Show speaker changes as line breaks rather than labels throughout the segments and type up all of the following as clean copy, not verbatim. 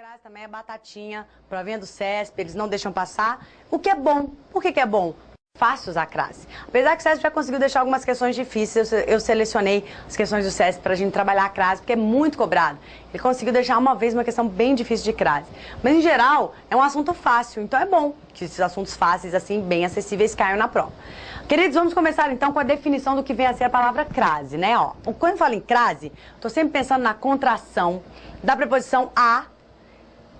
crase também é batatinha, provinha do CESP, eles não deixam passar, o que é bom. Por que é bom? Fácil usar a crase. Apesar que o CESP já conseguiu deixar algumas questões difíceis, eu selecionei as questões do CESP pra gente trabalhar a crase, porque é muito cobrado. Ele conseguiu deixar uma vez uma questão bem difícil de crase. Mas, em geral, é um assunto fácil, então é bom que esses assuntos fáceis, assim, bem acessíveis, caiam na prova. Queridos, vamos começar então com a definição do que vem a ser a palavra crase, né? Ó, quando eu falo em crase, tô sempre pensando na contração da preposição a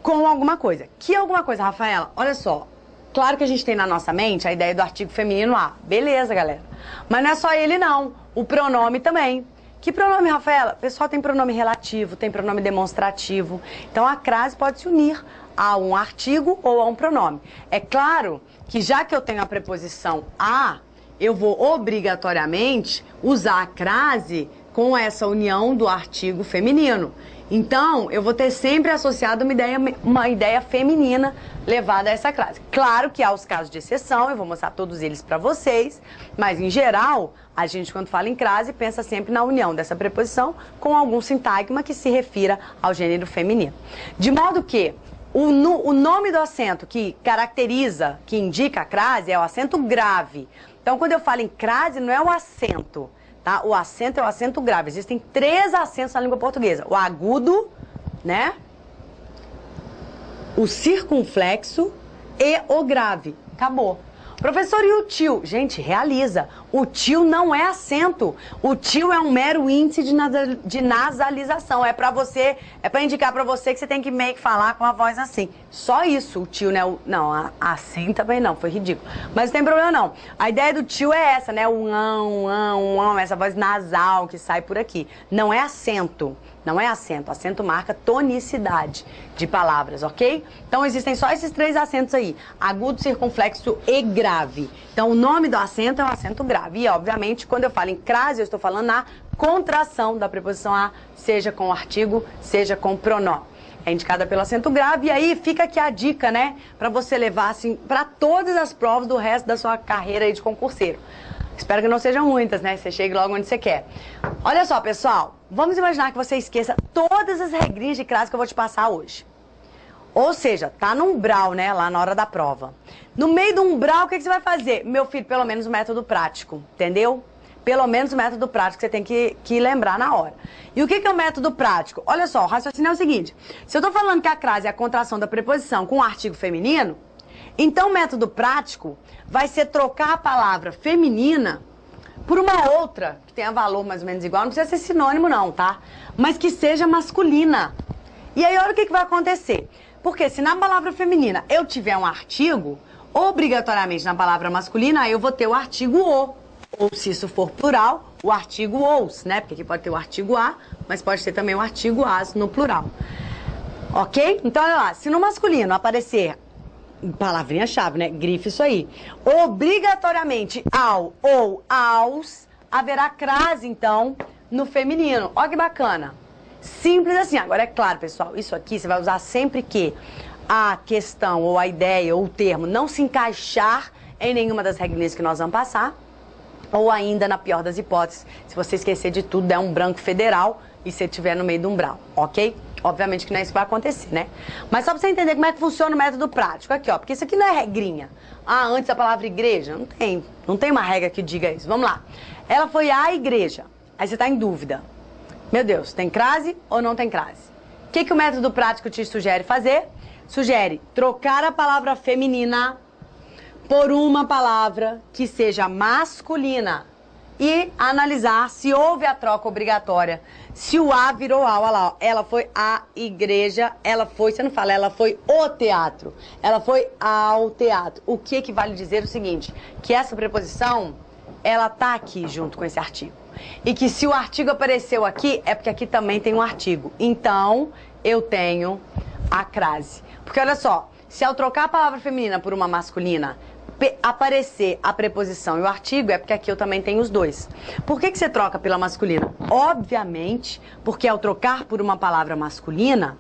com alguma coisa. Que alguma coisa, Rafaela? Olha só. Claro que a gente tem na nossa mente a ideia do artigo feminino a. Beleza, galera. Mas não é só ele, não. O pronome também. Que pronome, Rafaela? O pessoal tem pronome relativo, tem pronome demonstrativo. Então, a crase pode se unir a um artigo ou a um pronome. É claro que já que eu tenho a preposição a, eu vou obrigatoriamente usar a crase com essa união do artigo feminino. Então, eu vou ter sempre associado uma ideia feminina levada a essa crase. Claro que há os casos de exceção, eu vou mostrar todos eles para vocês, mas em geral, a gente quando fala em crase, pensa sempre na união dessa preposição com algum sintagma que se refira ao gênero feminino. De modo que o nome do acento que caracteriza, que indica a crase é o acento grave. Então, quando eu falo em crase, não é o acento. Tá? O acento é o acento grave. Existem 3 acentos na língua portuguesa. O agudo, né? O circunflexo e o grave. Acabou. Professor, e o tio? Gente, realiza. O tio não é acento. O tio é um mero índice de nasalização. É pra indicar pra você que você tem que meio que falar com a voz assim. Só isso, o tio, né? Não, assim também não, foi ridículo. Mas não tem problema não. A ideia do tio é essa, né? Essa voz nasal que sai por aqui. Não é acento. Não é acento. Acento marca tonicidade de palavras, ok? Então existem só esses 3 acentos aí. Agudo, circunflexo e grave. Então o nome do acento é um acento grave. E obviamente quando eu falo em crase, eu estou falando na contração da preposição a, seja com o artigo, seja com o pronome. É indicada pelo acento grave. E aí fica aqui a dica, né? Pra você levar assim pra todas as provas do resto da sua carreira aí de concurseiro. Espero que não sejam muitas, né? Você chegue logo onde você quer. Olha só, pessoal. Vamos imaginar que você esqueça todas as regrinhas de crase que eu vou te passar hoje. Ou seja, tá no umbral, né? Lá na hora da prova. No meio do umbral, o que você vai fazer? Meu filho, pelo menos o método prático, entendeu? Pelo menos o método prático você tem que lembrar na hora. E o que é o método prático? Olha só, o raciocínio é o seguinte. Se eu tô falando que a crase é a contração da preposição com o artigo feminino, então o método prático vai ser trocar a palavra feminina por uma outra, que tenha valor mais ou menos igual, não precisa ser sinônimo não, tá? Mas que seja masculina. E aí olha o que vai acontecer. Porque se na palavra feminina eu tiver um artigo, obrigatoriamente na palavra masculina eu vou ter o artigo o. Ou se isso for plural, o artigo os, né? Porque aqui pode ter o artigo a, mas pode ter também o artigo as no plural. Ok? Então olha lá, se no masculino aparecer palavrinha-chave, né? Grife isso aí. Obrigatoriamente ao ou aos, haverá crase, então, no feminino. Olha que bacana. Simples assim. Agora, é claro, pessoal, isso aqui você vai usar sempre que a questão, ou a ideia, ou o termo não se encaixar em nenhuma das regrinhas que nós vamos passar, ou ainda, na pior das hipóteses, se você esquecer de tudo, der um branco federal e você estiver no meio de um umbral, ok? Obviamente que não é isso que vai acontecer, né? Mas só pra você entender como é que funciona o método prático. Aqui, ó, porque isso aqui não é regrinha. Ah, antes da palavra igreja? Não tem uma regra que diga isso. Vamos lá. Ela foi à igreja. Aí você tá em dúvida. Meu Deus, tem crase ou não tem crase? O que o método prático te sugere fazer? Sugere trocar a palavra feminina por uma palavra que seja masculina. E analisar se houve a troca obrigatória. Se o A virou A, olha lá, ó, ela foi à igreja, ela foi, você não fala, ela foi o teatro, ela foi ao teatro. O que vale dizer o seguinte, que essa preposição, ela tá aqui junto com esse artigo. E que se o artigo apareceu aqui, é porque aqui também tem um artigo. Então, eu tenho a crase. Porque olha só, se ao trocar a palavra feminina por uma masculina, aparecer a preposição e o artigo, é porque aqui eu também tenho os dois. Por que você troca pela masculina? Obviamente, porque ao trocar por uma palavra masculina,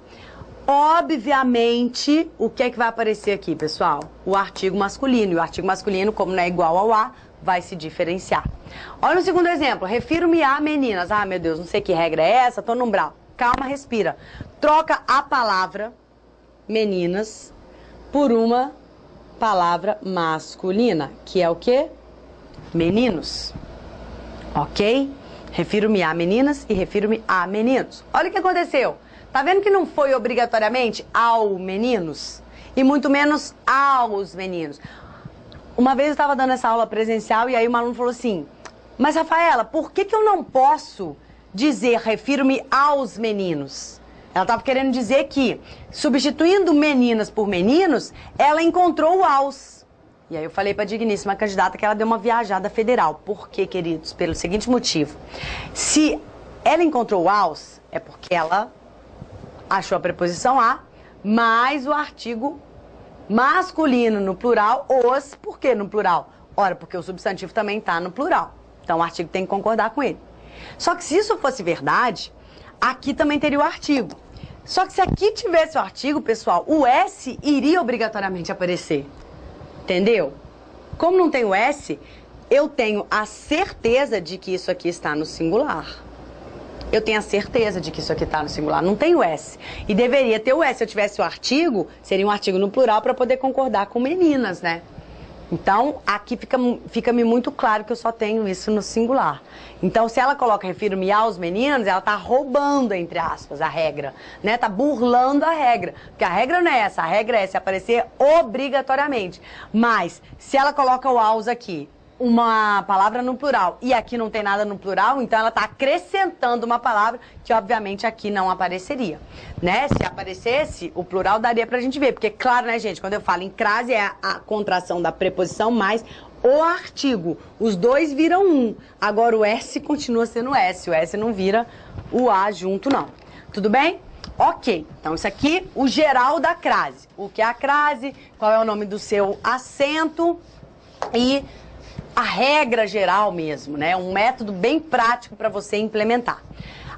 obviamente, o que é que vai aparecer aqui, pessoal? O artigo masculino. E o artigo masculino, como não é igual ao a, vai se diferenciar. Olha o segundo exemplo. Refiro-me a meninas. Ah, meu Deus, não sei que regra é essa, tô no umbral. Calma, respira. Troca a palavra meninas por uma palavra masculina, que é o quê? Meninos. Ok? Refiro-me a meninas e refiro-me a meninos. Olha o que aconteceu. Tá vendo que não foi obrigatoriamente ao meninos? E muito menos aos meninos. Uma vez eu estava dando essa aula presencial e aí um aluno falou assim: mas Rafaela, por que eu não posso dizer refiro-me aos meninos? Ela estava querendo dizer que, substituindo meninas por meninos, ela encontrou o aos. E aí eu falei para a digníssima candidata que ela deu uma viajada federal. Por quê, queridos? Pelo seguinte motivo. Se ela encontrou o aos, é porque ela achou a preposição a, mais o artigo masculino no plural, os. Por que no plural? Ora, porque o substantivo também está no plural. Então o artigo tem que concordar com ele. Só que se isso fosse verdade, aqui também teria o artigo. Só que se aqui tivesse o artigo, pessoal, o S iria obrigatoriamente aparecer. Entendeu? Como não tem o S, eu tenho a certeza de que isso aqui está no singular. Eu tenho a certeza de que isso aqui está no singular. Não tem o S. E deveria ter o S. Se eu tivesse o artigo, seria um artigo no plural para poder concordar com meninas, né? Então, aqui fica-me muito claro que eu só tenho isso no singular. Então, se ela coloca refiro-me aos meninos, ela está roubando, entre aspas, a regra, né? Tá burlando a regra. Porque a regra não é essa. A regra é se aparecer obrigatoriamente. Mas, se ela coloca o aos aqui, uma palavra no plural, e aqui não tem nada no plural, então ela está acrescentando uma palavra que, obviamente, aqui não apareceria, né? Se aparecesse, o plural daria pra gente ver, porque, claro, né, gente, quando eu falo em crase, é a contração da preposição mais o artigo. Os dois viram um. Agora, o S continua sendo S. O S não vira o A junto, não. Tudo bem? Ok. Então, isso aqui, o geral da crase. O que é a crase, qual é o nome do seu acento e a regra geral mesmo, né? Um método bem prático para você implementar.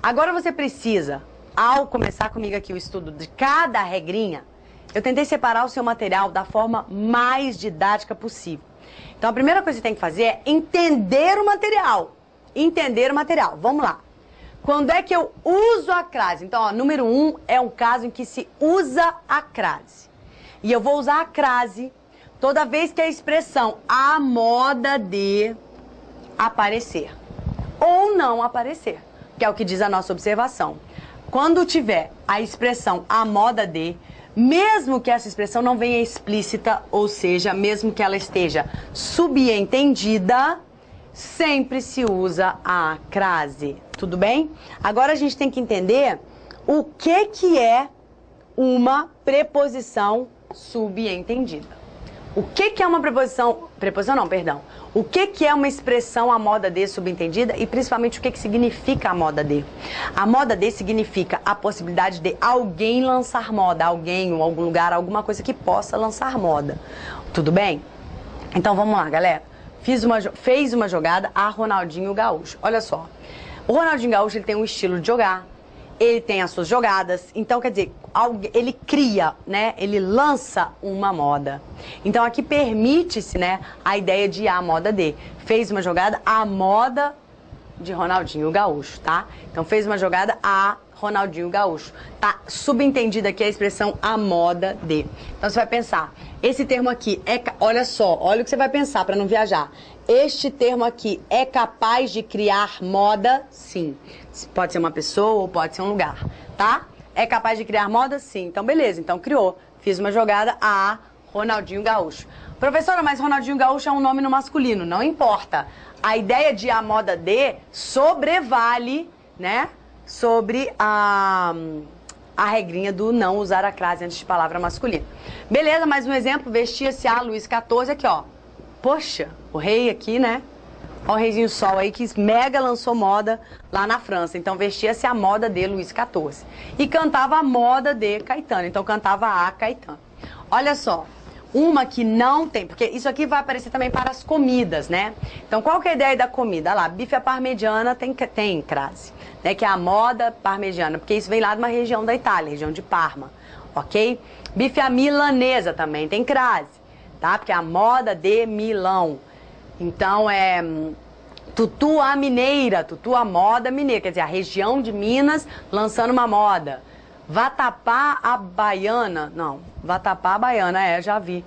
Agora você precisa, ao começar comigo aqui o estudo de cada regrinha, eu tentei separar o seu material da forma mais didática possível. Então a primeira coisa que você tem que fazer é entender o material. Entender o material. Vamos lá. Quando é que eu uso a crase? Então, ó, número 1 é um caso em que se usa a crase. E eu vou usar a crase toda vez que a expressão a moda de aparecer ou não aparecer, que é o que diz a nossa observação. Quando tiver a expressão a moda de, mesmo que essa expressão não venha explícita, ou seja, mesmo que ela esteja subentendida, sempre se usa a crase. Tudo bem? Agora a gente tem que entender o que é uma preposição subentendida. O que é uma preposição... Preposição não, perdão. O que é uma expressão a moda de subentendida e principalmente o que significa a moda de? A moda de significa a possibilidade de alguém lançar moda, alguém ou algum lugar, alguma coisa que possa lançar moda. Tudo bem? Então vamos lá, galera. Fez uma jogada a Ronaldinho Gaúcho. Olha só. O Ronaldinho Gaúcho ele tem um estilo de jogar. Ele tem as suas jogadas, então quer dizer, ele cria, né? Ele lança uma moda. Então aqui permite-se, né, a ideia de a moda de. Fez uma jogada a moda de Ronaldinho Gaúcho, tá? Então fez uma jogada a Ronaldinho Gaúcho. Tá subentendida aqui a expressão a moda de. Então você vai pensar, esse termo aqui é, olha só, olha o que você vai pensar para não viajar. Este termo aqui é capaz de criar moda? Sim. Pode ser uma pessoa ou pode ser um lugar, tá? É capaz de criar moda? Sim. Então, beleza. Então, criou. Fiz uma jogada a Ronaldinho Gaúcho. Professora, mas Ronaldinho Gaúcho é um nome no masculino. Não importa. A ideia de a moda de sobrevale, né? Sobre a regrinha do não usar a crase antes de palavra masculina. Beleza, mais um exemplo. Vestia-se a Luís XIV aqui, ó. Poxa, o rei aqui, né? Ó o reizinho Sol aí que mega lançou moda lá na França. Então vestia-se a moda de Luís XIV. E cantava a moda de Caetano. Então cantava a Caetano. Olha só, uma que não tem, porque isso aqui vai aparecer também para as comidas, né? Então qual que é a ideia da comida? Olha lá, bife à parmegiana tem crase, né? Que é a moda parmegiana, porque isso vem lá de uma região da Itália, região de Parma, ok? Bife à milanesa também tem crase. Tá? Porque é a moda de Milão. Então, é tutu à mineira, tutu à moda mineira. Quer dizer, a região de Minas lançando uma moda. Vatapá a baiana. Não, vatapá a baiana, já vi.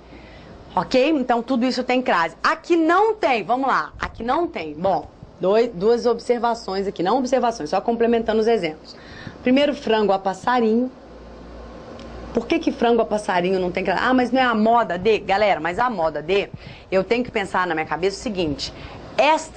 Ok? Então tudo isso tem crase. Aqui não tem, vamos lá. Aqui não tem. Bom, duas observações aqui. Não observações, só complementando os exemplos. Primeiro, frango a passarinho. Por que frango a passarinho não tem crase? Ah, mas não é a moda de... Galera, mas a moda de... Eu tenho que pensar na minha cabeça o seguinte.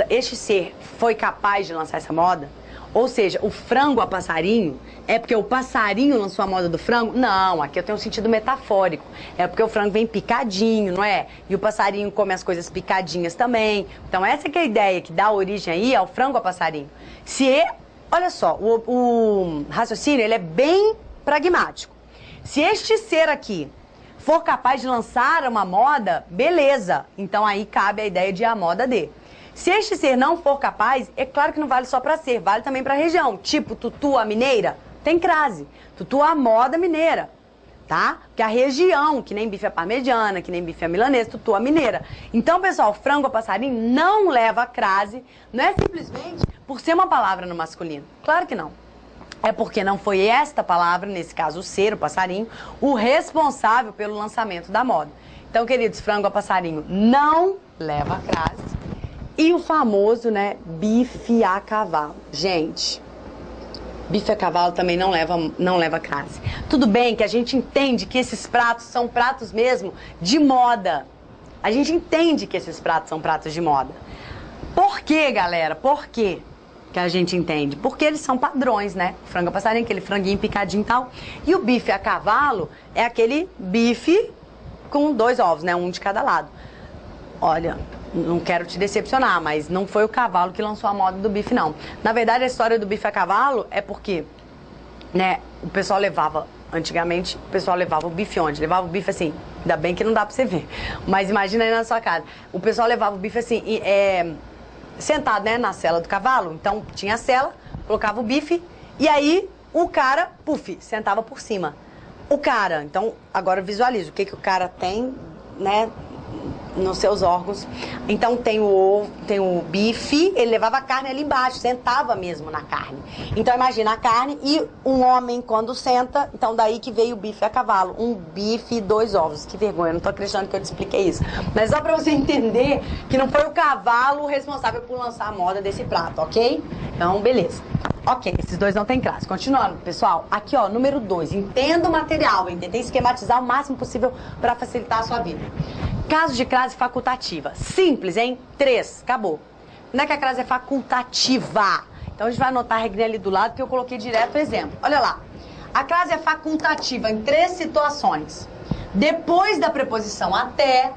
Este ser foi capaz de lançar essa moda? Ou seja, o frango a passarinho é porque o passarinho lançou a moda do frango? Não, aqui eu tenho um sentido metafórico. É porque o frango vem picadinho, não é? E o passarinho come as coisas picadinhas também. Então essa que é a ideia que dá origem aí ao frango a passarinho. Olha só, o raciocínio ele é bem pragmático. Se este ser aqui for capaz de lançar uma moda, beleza. Então aí cabe a ideia de a moda de. Se este ser não for capaz, é claro que não vale só para ser, vale também para região. Tipo, tutu a mineira, tem crase. Tutu a moda mineira, tá? Porque a região, que nem bife a parmegiana, que nem bife a milanesa, tutu a mineira. Então, pessoal, frango a passarinho não leva crase, não é simplesmente por ser uma palavra no masculino. Claro que não. É porque não foi esta palavra, nesse caso o ser, o passarinho, o responsável pelo lançamento da moda. Então, queridos, frango a passarinho não leva crase. E o famoso, né, bife a cavalo. Gente, bife a cavalo também não leva crase. Tudo bem que a gente entende que esses pratos são pratos mesmo de moda. A gente entende que esses pratos são pratos de moda. Por quê, galera? Por quê que a gente entende? Porque eles são padrões, né? O frango a passarinho, aquele franguinho picadinho e tal. E o bife a cavalo é aquele bife com 2 ovos, né? Um de cada lado. Olha... Não quero te decepcionar, mas não foi o cavalo que lançou a moda do bife, não. Na verdade, a história do bife a cavalo é porque, né, o pessoal levava, antigamente, o pessoal levava o bife onde? Levava o bife assim, ainda bem que não dá pra você ver, mas imagina aí na sua casa. O pessoal levava o bife assim, sentado, né, na sela do cavalo. Então, tinha a sela, colocava o bife, e aí o cara, puf, sentava por cima. O cara, então, agora visualiza o que o cara tem, né, nos seus órgãos. Então tem o bife, ele levava a carne ali embaixo, sentava mesmo na carne. Então imagina a carne e um homem quando senta, então daí que veio o bife a cavalo. Um bife e 2 ovos. Que vergonha, não tô acreditando que eu te expliquei isso. Mas só pra você entender que não foi o cavalo responsável por lançar a moda desse prato, ok? Então, beleza. Ok, esses 2 não tem crase. Continuando, pessoal. Aqui, ó, número 2. Entenda o material. Eu tentei esquematizar o máximo possível para facilitar a sua vida. Caso de crase facultativa. Simples, hein? 3. Acabou. Não é que a crase é facultativa. Então, a gente vai anotar a regrinha ali do lado, que eu coloquei direto o exemplo. Olha lá. A crase é facultativa em 3 situações. Depois da preposição até.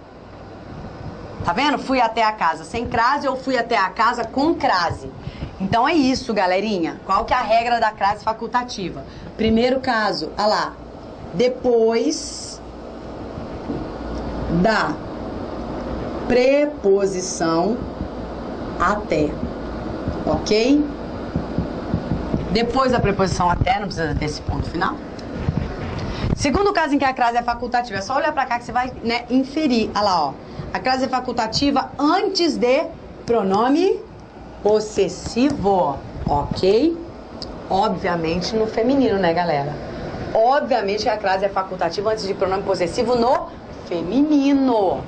Tá vendo? Fui até a casa sem crase ou fui até a casa com crase. Então é isso, galerinha. Qual que é a regra da crase facultativa? Primeiro caso, olha lá. Depois da preposição até. Ok? Depois da preposição até, não precisa ter esse ponto final. Segundo caso em que a crase é facultativa, é só olhar pra cá que você vai, né, inferir. Olha lá, ó. A crase é facultativa antes de pronome possessivo, ok? Obviamente no feminino, né, galera? Obviamente que a crase é facultativa antes de pronome possessivo no feminino.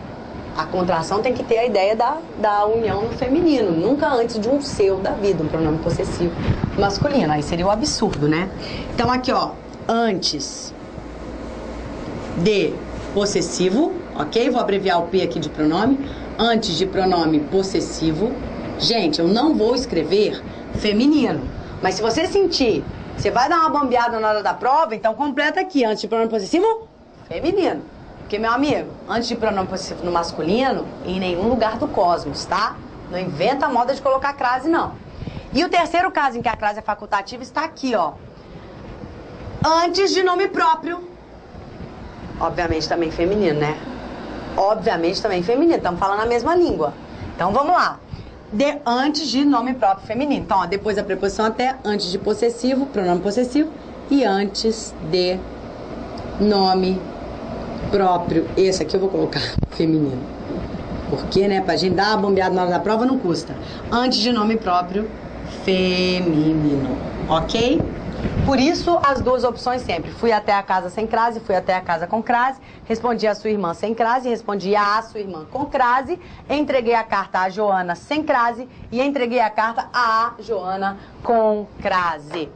A contração tem que ter a ideia da união no feminino, nunca antes de um seu da vida, um pronome possessivo masculino. Aí seria um absurdo, né? Então aqui, ó, antes de possessivo, ok? Vou abreviar o P aqui de pronome. Antes de pronome possessivo. Gente, eu não vou escrever feminino, mas se você sentir, você vai dar uma bambeada na hora da prova, então completa aqui, antes de pronome possessivo, feminino. Porque, meu amigo, antes de pronome possessivo no masculino, em nenhum lugar do cosmos, tá? Não inventa a moda de colocar crase, não. E o terceiro caso em que a crase é facultativa está aqui, ó. Antes de nome próprio. Obviamente também feminino, né? Obviamente também feminino, estamos falando a mesma língua. Então, vamos lá. Antes de nome próprio feminino. Então, ó, depois da preposição até, antes de possessivo, pronome possessivo, e antes de nome próprio. Esse aqui eu vou colocar feminino. Porque, né, pra gente dar uma bombeada na hora da prova não custa. Antes de nome próprio feminino, ok? Por isso, as duas opções sempre. Fui até a casa sem crase, fui até a casa com crase, respondi a sua irmã sem crase, respondi a sua irmã com crase, entreguei a carta à Joana sem crase e entreguei a carta à Joana com crase.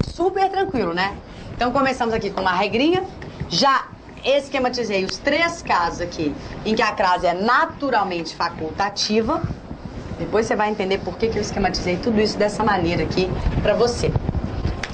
Super tranquilo, né? Então, começamos aqui com uma regrinha. Já esquematizei os 3 casos aqui em que a crase é naturalmente facultativa. Depois você vai entender por que eu esquematizei tudo isso dessa maneira aqui pra você.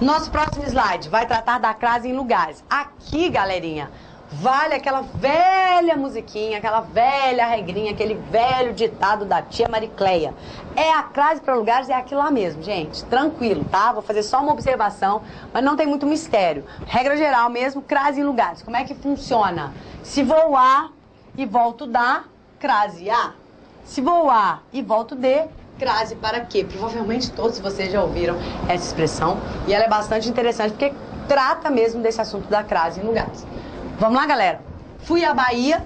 Nosso próximo slide vai tratar da crase em lugares. Aqui, galerinha, vale aquela velha musiquinha, aquela velha regrinha, aquele velho ditado da tia Maricleia. É a crase para lugares, é aquilo lá mesmo, gente. Tranquilo, tá? Vou fazer só uma observação, mas não tem muito mistério. Regra geral mesmo, crase em lugares. Como é que funciona? Se vou A e volto da, crase A. Se vou A e volto D, crase para quê? Provavelmente todos vocês já ouviram essa expressão e ela é bastante interessante porque trata mesmo desse assunto da crase em lugares. Vamos lá, galera? Fui à Bahia,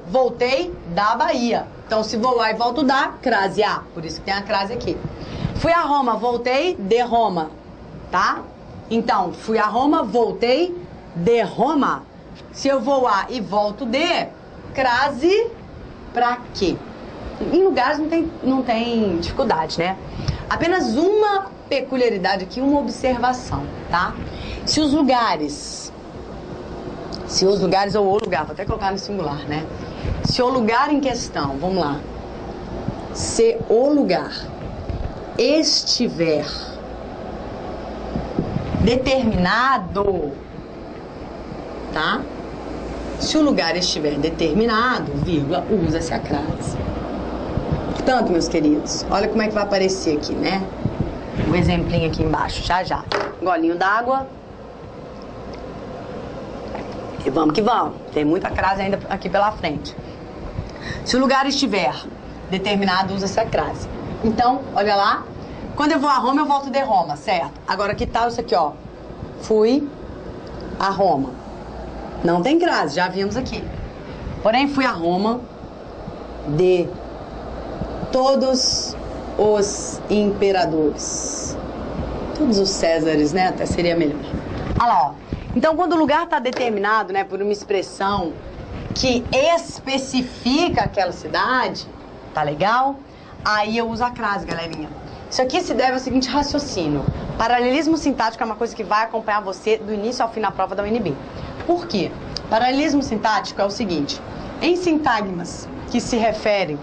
voltei da Bahia. Então, se vou A e volto da, crase A. Por isso que tem a crase aqui. Fui a Roma, voltei de Roma, tá? Então, fui a Roma, voltei de Roma. Se eu vou A e volto de, crase para quê? Em lugares não tem dificuldade, né? Apenas uma peculiaridade aqui, uma observação, tá? Se os lugares ou o lugar, vou até colocar no singular, né? Se o lugar em questão, vamos lá. Se o lugar estiver determinado, tá? Se o lugar estiver determinado, vírgula, usa-se a crase. Portanto, meus queridos, olha como é que vai aparecer aqui, né? Um exemplinho aqui embaixo, já. Golinho d'água. E vamos que vamos. Tem muita crase ainda aqui pela frente. Se o lugar estiver determinado, usa-se a crase. Então, olha lá. Quando eu vou a Roma, eu volto de Roma, certo? Agora, que tal isso aqui, ó? Fui a Roma. Não tem crase, já vimos aqui. Porém, fui a Roma de todos os imperadores. Todos os Césares, né? Até seria melhor. Olha lá, ó. Então, quando o lugar está determinado, né, por uma expressão que especifica aquela cidade, tá legal? Aí eu uso a crase, galerinha. Isso aqui se deve ao seguinte raciocínio. Paralelismo sintático é uma coisa que vai acompanhar você do início ao fim na prova da UNB. Por quê? Paralelismo sintático é o seguinte. Em sintagmas que se referem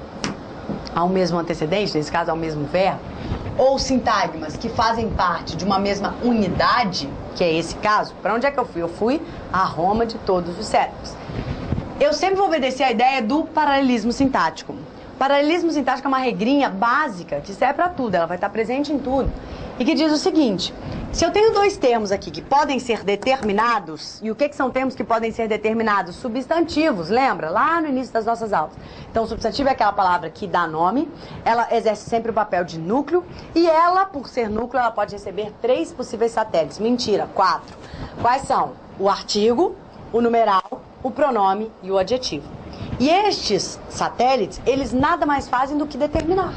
ao mesmo antecedente, nesse caso ao mesmo verbo, ou sintagmas que fazem parte de uma mesma unidade, que é esse caso, para onde é que eu fui? Eu fui a Roma de todos os séculos. Eu sempre vou obedecer a ideia do paralelismo sintático. Paralelismo sintático é uma regrinha básica que serve para tudo, ela vai estar presente em tudo. E que diz o seguinte, se eu tenho 2 termos aqui que podem ser determinados, e o que são termos que podem ser determinados? Substantivos, lembra? Lá no início das nossas aulas. Então, substantivo é aquela palavra que dá nome, ela exerce sempre o papel de núcleo, e ela, por ser núcleo, ela pode receber 3 possíveis satélites. Mentira, 4. Quais são? O artigo, o numeral, o pronome e o adjetivo. E estes satélites, eles nada mais fazem do que determinar.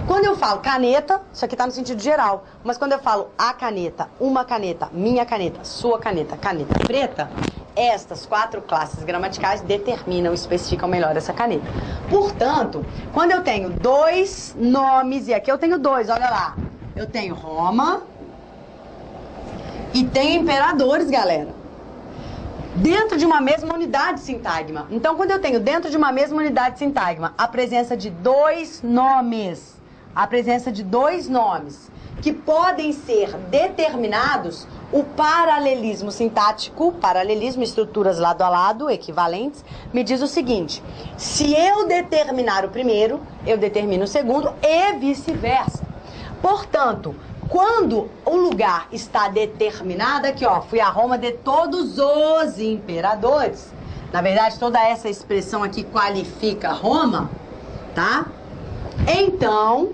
Quando eu falo caneta, isso aqui está no sentido geral, mas quando eu falo a caneta, uma caneta, minha caneta, sua caneta, caneta preta, estas 4 classes gramaticais determinam, especificam melhor essa caneta. Portanto, quando eu tenho 2 nomes, e aqui eu tenho 2, olha lá, eu tenho Roma e tenho imperadores, galera. Dentro de uma mesma unidade sintagma. Então, quando eu tenho dentro de uma mesma unidade sintagma a presença de 2 nomes, que podem ser determinados, o paralelismo sintático, paralelismo, estruturas lado a lado, equivalentes, me diz o seguinte, se eu determinar o primeiro, eu determino o segundo e vice-versa. Portanto, quando o lugar está determinado, aqui ó, fui a Roma de todos os imperadores. Na verdade, toda essa expressão aqui qualifica Roma, tá? Então,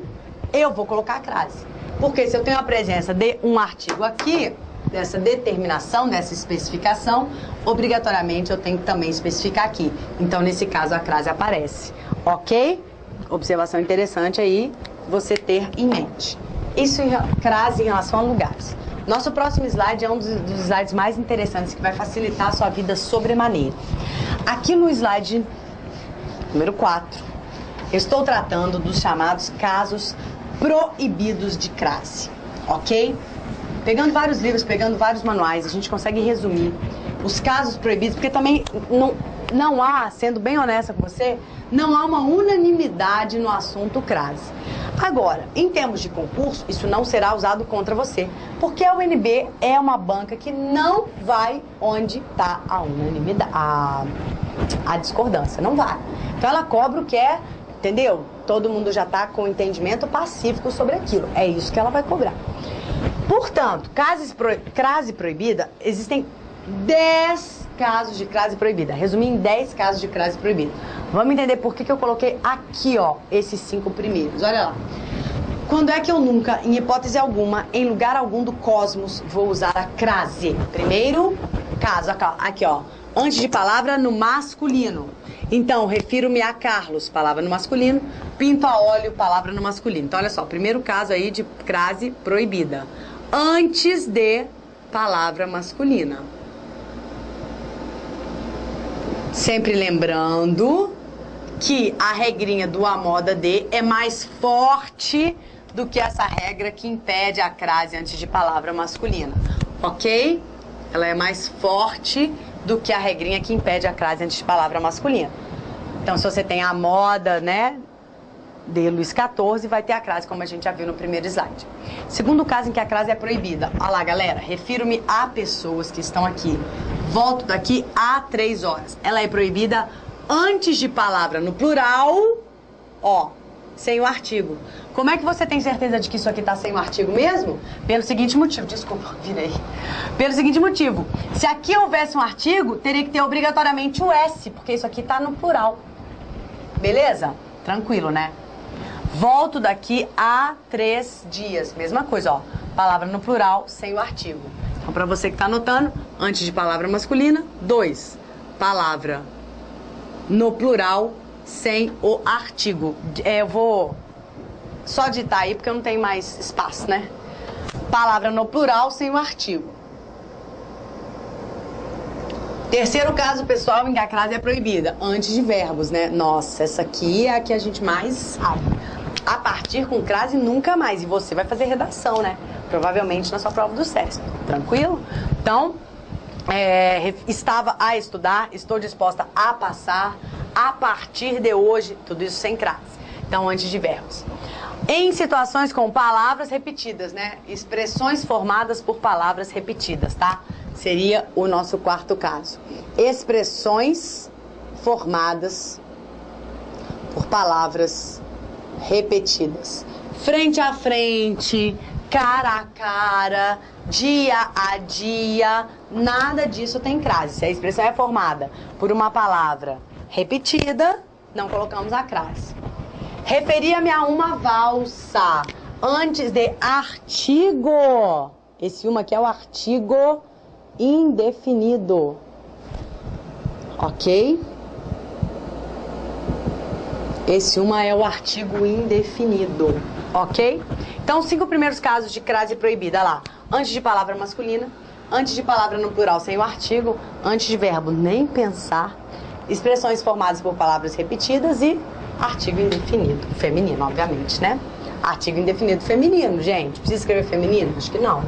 eu vou colocar a crase. Porque se eu tenho a presença de um artigo aqui, dessa determinação, dessa especificação, obrigatoriamente eu tenho que também especificar aqui. Então, nesse caso, a crase aparece. Ok? Observação interessante aí, você ter em mente. Isso em crase em relação a lugares. Nosso próximo slide é um dos slides mais interessantes que vai facilitar a sua vida sobremaneira. Aqui no slide número 4, eu estou tratando dos chamados casos proibidos de crase, ok? Pegando vários livros, pegando vários manuais, a gente consegue resumir os casos proibidos, porque também não há, sendo bem honesta com você, não há uma unanimidade no assunto crase. Agora, em termos de concurso, isso não será usado contra você, porque a UNB é uma banca que não vai onde está a unanimidade, a discordância, não vai. Então ela cobra o que é, entendeu? Todo mundo já está com entendimento pacífico sobre aquilo, é isso que ela vai cobrar. Portanto, crase proibida, existem 10 casos de crase proibida. Resumi em 10 casos de crase proibida. Vamos entender por que eu coloquei aqui, ó, esses 5 primeiros. Olha lá. Quando é que eu nunca, em hipótese alguma, em lugar algum do cosmos, vou usar a crase? Primeiro caso, aqui, ó. Antes de palavra, no masculino. Então, refiro-me a Carlos, palavra no masculino. Pinto a óleo, palavra no masculino. Então, olha só, primeiro caso aí de crase proibida. Antes de palavra masculina. Sempre lembrando que a regrinha do a moda de é mais forte do que essa regra que impede a crase antes de palavra masculina, ok? Ela é mais forte do que a regrinha que impede a crase antes de palavra masculina. Então, se você tem a moda, né, de Luís XIV, vai ter a crase, como a gente já viu no primeiro slide. Segundo caso em que a crase é proibida. Olha lá, galera, refiro-me a pessoas que estão aqui. Volto daqui a 3 horas. Ela é proibida antes de palavra no plural, ó, sem o artigo. Como é que você tem certeza de que isso aqui tá sem o artigo mesmo? Pelo seguinte motivo, desculpa, virei. Pelo seguinte motivo, se aqui houvesse um artigo, teria que ter obrigatoriamente o S, porque isso aqui tá no plural. Beleza? Tranquilo, né? Volto daqui a 3 dias. Mesma coisa, ó. Palavra no plural, sem o artigo. Então, pra você que tá anotando, antes de palavra masculina, 2. Palavra no plural, sem o artigo. Eu vou só digitar aí, porque eu não tenho mais espaço, né? Palavra no plural, sem o artigo. Terceiro caso, pessoal, em que a crase é proibida. Antes de verbos, né? Nossa, essa aqui é a que a gente mais sabe. A partir com crase, nunca mais. E você vai fazer redação, né? Provavelmente na sua prova do SESC. Tranquilo? Então, estava a estudar, estou disposta a passar. A partir de hoje, tudo isso sem crase. Então, antes de verbos. Em situações com palavras repetidas, né? Expressões formadas por palavras repetidas, tá? Seria o nosso quarto caso. Expressões formadas por palavras repetidas. Frente a frente, cara a cara, dia a dia, nada disso tem crase. Se a expressão é formada por uma palavra repetida, não colocamos a crase. Referia-me a uma valsa antes de artigo. Esse uma aqui é o artigo indefinido. Ok? Esse uma é o artigo indefinido. Ok? Então, 5 primeiros casos de crase proibida lá. Antes de palavra masculina, antes de palavra no plural sem o artigo, antes de verbo nem pensar, expressões formadas por palavras repetidas e artigo indefinido. Feminino, obviamente, né? Artigo indefinido feminino, gente. Precisa escrever feminino? Acho que não.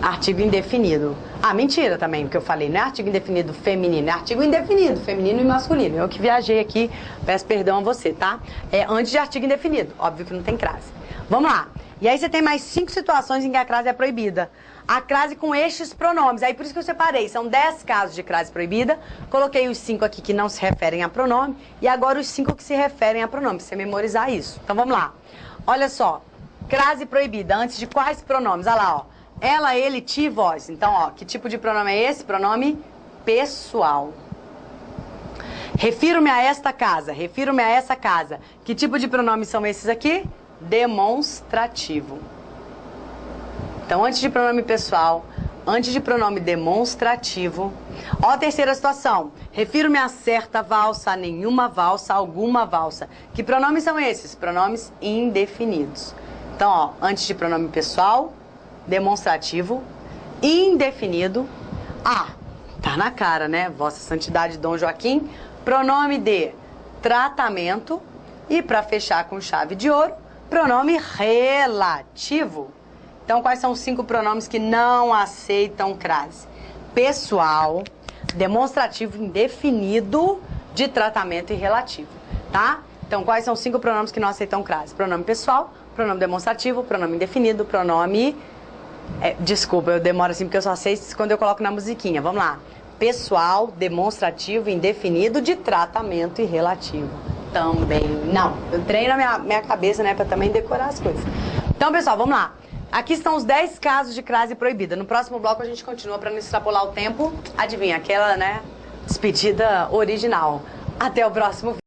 Artigo indefinido. Ah, mentira também, porque eu falei, não é artigo indefinido feminino, é artigo indefinido, feminino e masculino. Eu que viajei aqui, peço perdão a você, tá? É antes de artigo indefinido, óbvio que não tem crase. Vamos lá. E aí você tem mais 5 situações em que a crase é proibida. A crase com estes pronomes, aí por isso que eu separei, são 10 casos de crase proibida, coloquei os 5 aqui que não se referem a pronome, e agora os 5 que se referem a pronome, pra você memorizar isso. Então vamos lá. Olha só, crase proibida, antes de quais pronomes? Olha lá, ó. Ela, ele, ti, vós. Então, ó, que tipo de pronome é esse? Pronome pessoal. Refiro-me a esta casa, refiro-me a essa casa. Que tipo de pronomes são esses aqui? Demonstrativo. Então, antes de pronome pessoal, antes de pronome demonstrativo. Ó a terceira situação. Refiro-me a certa valsa, a nenhuma valsa, a alguma valsa. Que pronomes são esses? Pronomes indefinidos. Então, ó, antes de pronome pessoal, demonstrativo, indefinido. Ah, tá na cara, né? Vossa Santidade Dom Joaquim, pronome de tratamento. E para fechar com chave de ouro, pronome relativo. Então, quais são os 5 pronomes que não aceitam crase? Pessoal, demonstrativo indefinido, de tratamento e relativo, tá? Então, quais são os 5 pronomes que não aceitam crase? Pronome pessoal, pronome demonstrativo, pronome indefinido, pronome... desculpa, eu demoro assim porque eu só sei quando eu coloco na musiquinha. Vamos lá. Pessoal, demonstrativo, indefinido, de tratamento e relativo. Também não. Eu treino a minha cabeça, né, pra também decorar as coisas. Então, pessoal, vamos lá. Aqui estão os 10 casos de crase proibida. No próximo bloco a gente continua pra não extrapolar o tempo. Adivinha, aquela, né, despedida original. Até o próximo vídeo.